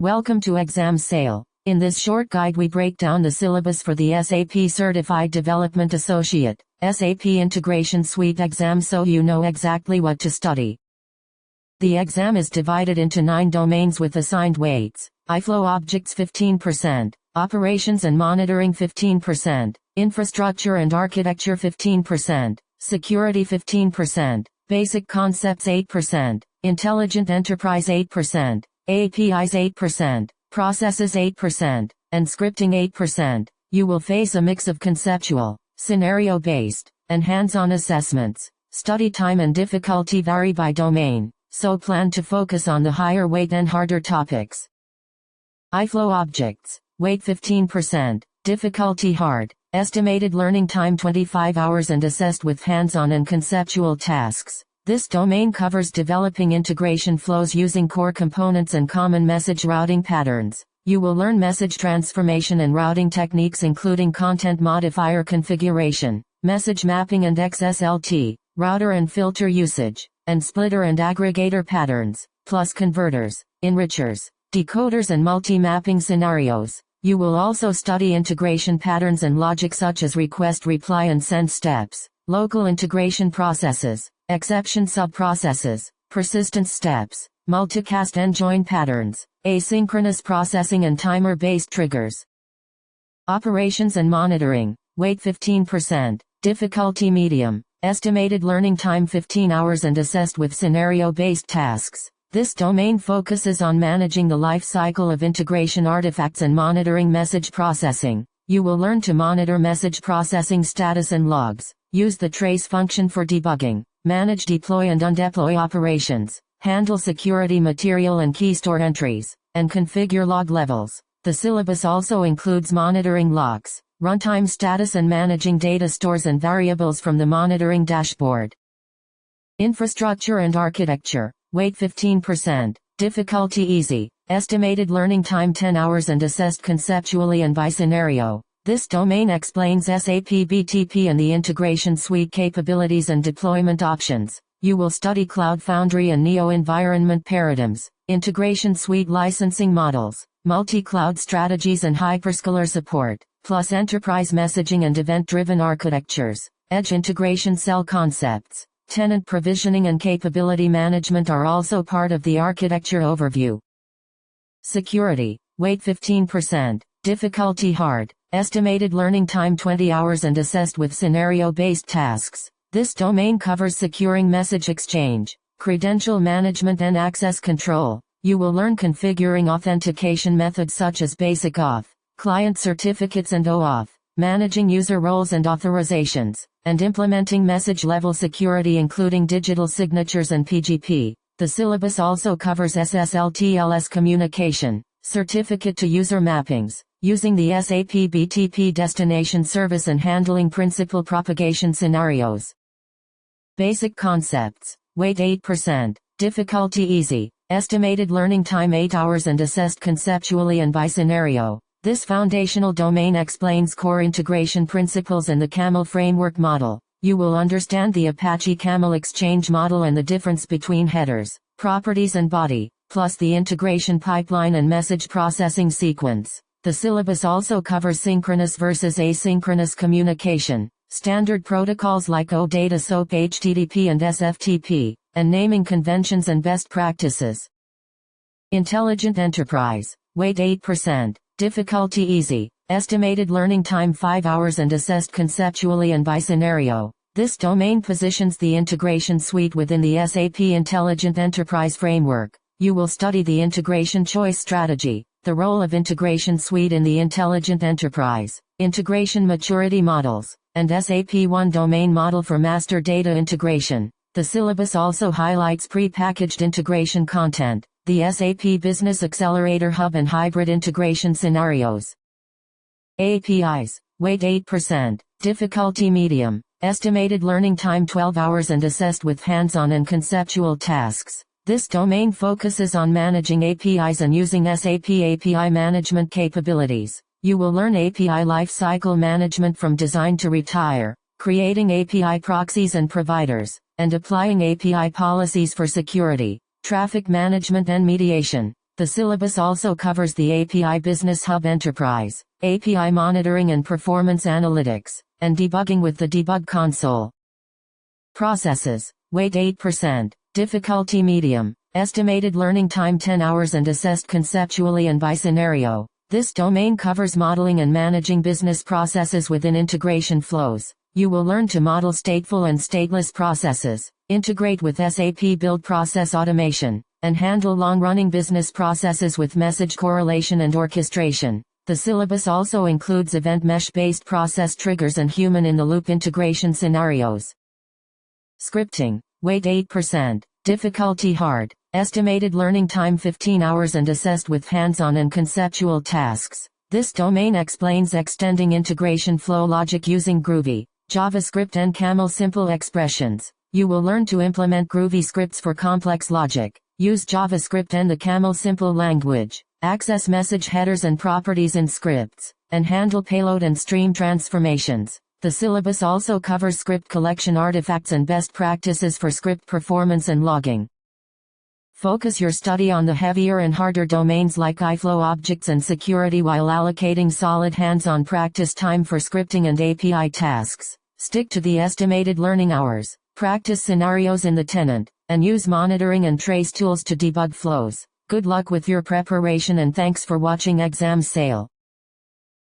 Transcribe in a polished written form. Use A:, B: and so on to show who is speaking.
A: Welcome to Exam Sale. In this short guide we break down the syllabus for the SAP Certified Development Associate, SAP Integration Suite exam so you know exactly what to study. The exam is divided into 9 domains with assigned weights. iFlow Objects 15%, Operations and Monitoring 15%, Infrastructure and Architecture 15%, Security 15%, Basic Concepts 8%, Intelligent Enterprise 8%, APIs 8%, Processes 8%, and Scripting 8%. You will face a mix of conceptual, scenario-based, and hands-on assessments. Study time and difficulty vary by domain, so plan to focus on the higher weight and harder topics. iFlow Objects, weight 15%, difficulty hard, estimated learning time 25 hours and assessed with hands-on and conceptual tasks. This domain covers developing integration flows using core components and common message routing patterns. You will learn message transformation and routing techniques including content modifier configuration, message mapping and XSLT, router and filter usage, and splitter and aggregator patterns, plus converters, enrichers, decoders and multi-mapping scenarios. You will also study integration patterns and logic such as request, reply and send steps, local integration processes, exception subprocesses, persistence steps, multicast and join patterns, asynchronous processing and timer-based triggers. Operations and monitoring, weight 15%, difficulty medium, estimated learning time 15 hours and assessed with scenario-based tasks. This domain focuses on managing the life cycle of integration artifacts and monitoring message processing. You will learn to monitor message processing status and logs, use the trace function for debugging, manage deploy and undeploy operations, handle security material and key store entries, and configure log levels. The syllabus also includes monitoring logs, runtime status and managing data stores and variables from the monitoring dashboard. Infrastructure and architecture, weight 15%, difficulty easy, estimated learning time 10 hours and assessed conceptually and by scenario. This domain explains SAP BTP and the integration suite capabilities and deployment options. You will study Cloud Foundry and Neo environment paradigms, integration suite licensing models, multi-cloud strategies and hyperscaler support, plus enterprise messaging and event-driven architectures. Edge integration cell concepts, tenant provisioning and capability management are also part of the architecture overview. Security, weight 15%, difficulty hard, estimated learning time 20 hours and assessed with scenario-based tasks. This domain covers securing message exchange, credential management and access control. You will learn configuring authentication methods such as basic auth, client certificates and OAuth, managing user roles and authorizations, and implementing message-level security including digital signatures and PGP. The syllabus also covers SSL/TLS communication, certificate-to-user mappings, using the SAP BTP destination service and handling principal propagation scenarios. Basic concepts, weight 8%, difficulty easy, estimated learning time 8 hours and assessed conceptually and by scenario. This foundational domain explains core integration principles and the CAML framework model. You will understand the Apache CAML exchange model and the difference between headers, properties and body, plus the integration pipeline and message processing sequence. The syllabus also covers synchronous versus asynchronous communication, standard protocols like OData, SOAP, HTTP and SFTP, and naming conventions and best practices. Intelligent Enterprise, weight 8%, difficulty easy, estimated learning time 5 hours and assessed conceptually and by scenario. This domain positions the integration suite within the SAP Intelligent Enterprise framework. You will study the integration choice strategy, the role of integration suite in the intelligent enterprise, integration maturity models, and SAP One domain model for master data integration. The syllabus also highlights pre-packaged integration content, the SAP Business Accelerator Hub and hybrid integration scenarios. APIs, weight 8%, difficulty medium, estimated learning time 12 hours and assessed with hands-on and conceptual tasks. This domain focuses on managing APIs and using SAP API management capabilities. You will learn API lifecycle management from design to retire, creating API proxies and providers, and applying API policies for security, traffic management and mediation. The syllabus also covers the API Business Hub Enterprise, API monitoring and performance analytics, and debugging with the debug console. Processes. Weight 8%. Difficulty medium. Estimated learning time 10 hours and assessed conceptually and by scenario. This domain covers modeling and managing business processes within integration flows. You will learn to model stateful and stateless processes, integrate with SAP Build Process Automation, and handle long-running business processes with message correlation and orchestration. The syllabus also includes event mesh-based process triggers and human-in-the-loop integration scenarios. Scripting. Weight 8%. Difficulty hard. Estimated learning time 15 hours and assessed with hands-on and conceptual tasks. This domain explains extending integration flow logic using Groovy, JavaScript and Camel simple expressions. You will learn to implement Groovy scripts for complex logic, use JavaScript and the Camel simple language, access message headers and properties in scripts, and handle payload and stream transformations. The syllabus also covers script collection artifacts and best practices for script performance and logging. Focus your study on the heavier and harder domains like iFlow objects and security while allocating solid hands-on practice time for scripting and API tasks. Stick to the estimated learning hours, practice scenarios in the tenant, and use monitoring and trace tools to debug flows. Good luck with your preparation and thanks for watching Exam Sale.